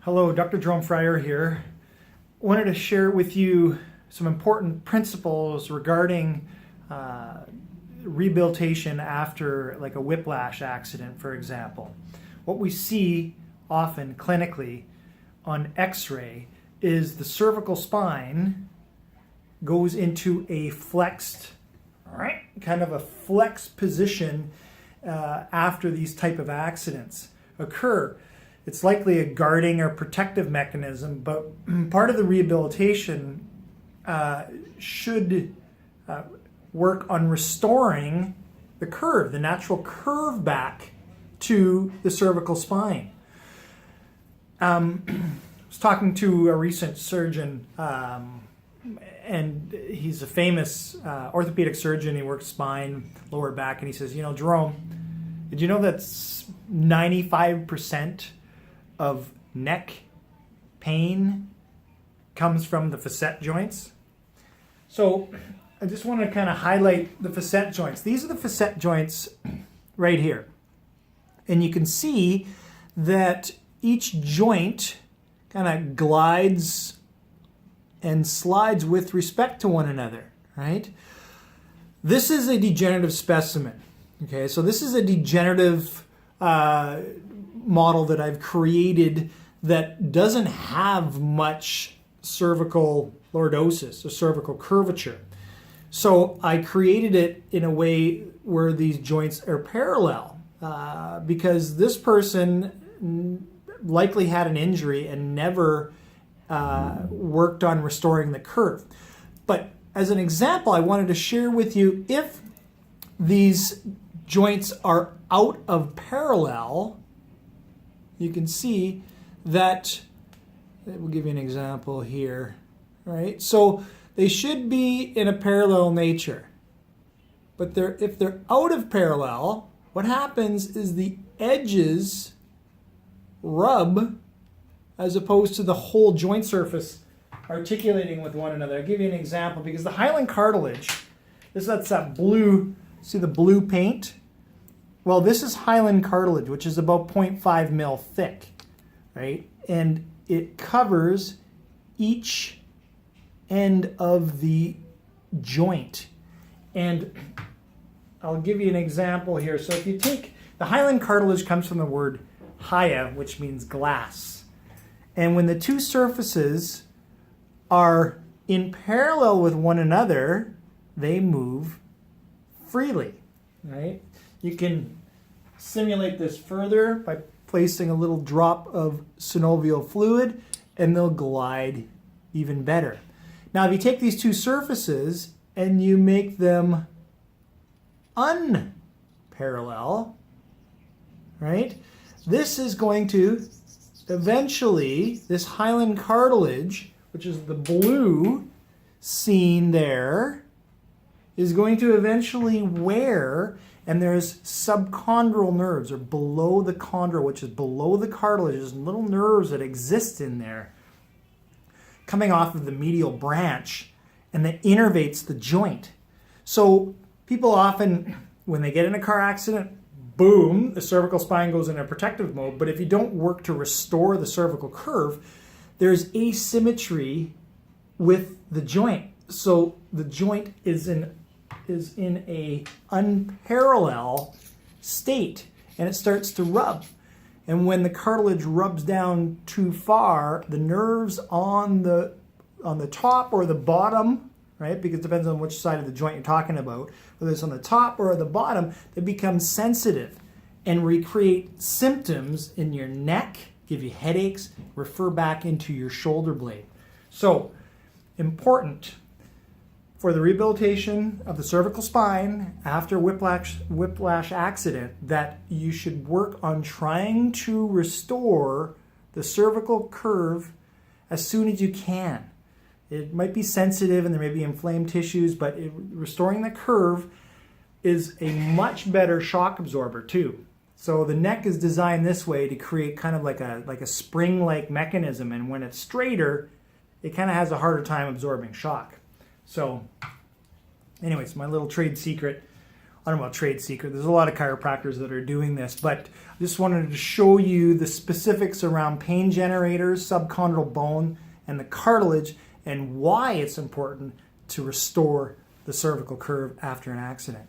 Hello, Dr. Jerome Fryer here. Wanted to share with you some important principles regarding rehabilitation after like a whiplash accident, for example. What we see often clinically on x-ray is the cervical spine goes into a flexed, kind of a flexed position after these type of accidents occur. It's likely a guarding or protective mechanism, but part of the rehabilitation should work on restoring the curve, the natural curve back to the cervical spine. I was talking to a recent surgeon, and he's a famous orthopedic surgeon. He works spine, lower back, and he says, Jerome, did you know that 95% of neck pain comes from the facet joints? So I just want to kind of highlight the facet joints. These are the facet joints right here. And you can see that each joint kind of glides and slides with respect to one another, right? This is a degenerative specimen. Okay, so this is a degenerative model that I've created that doesn't have much cervical lordosis or cervical curvature. So I created it in a way where these joints are parallel because this person likely had an injury and never worked on restoring the curve. But as an example, I wanted to share with you if these joints are out of parallel, you can see that, we'll give you an example here, right? So they should be in a parallel nature. But if they're out of parallel, what happens is the edges rub as opposed to the whole joint surface articulating with one another. I'll give you an example because the hyaline cartilage, that's that blue, see the blue paint? Well, this is hyaline cartilage, which is about 0.5 mil thick, right? And it covers each end of the joint. And I'll give you an example here. So if you take, the hyaline cartilage comes from the word hya, which means glass. And when the two surfaces are in parallel with one another, they move freely, right? You can simulate this further by placing a little drop of synovial fluid and they'll glide even better. Now, if you take these two surfaces and you make them unparallel, right? This is going to eventually, this hyaline cartilage, which is the blue seen there, is going to eventually wear, and there's subchondral nerves, or below the chondra, which is below the cartilage. There's little nerves that exist in there coming off of the medial branch, and that innervates the joint. So people often, when they get in a car accident, boom, the cervical spine goes in a protective mode. But if you don't work to restore the cervical curve, there's asymmetry with the joint. So the joint is in a unparalleled state, and it starts to rub. And when the cartilage rubs down too far, the nerves on the top or the bottom, right? Because it depends on which side of the joint you're talking about, whether it's on the top or the bottom, they become sensitive and recreate symptoms in your neck, give you headaches, refer back into your shoulder blade. So, important for the rehabilitation of the cervical spine after whiplash accident that you should work on trying to restore the cervical curve as soon as you can. It might be sensitive and there may be inflamed tissues, but restoring the curve is a much better shock absorber too. So the neck is designed this way to create kind of like a spring-like mechanism, and when it's straighter, it kind of has a harder time absorbing shock. So anyways, my little trade secret I don't know about trade secret. There's a lot of chiropractors that are doing this, but I just wanted to show you the specifics around pain generators, subchondral bone, and the cartilage, and why it's important to restore the cervical curve after an accident.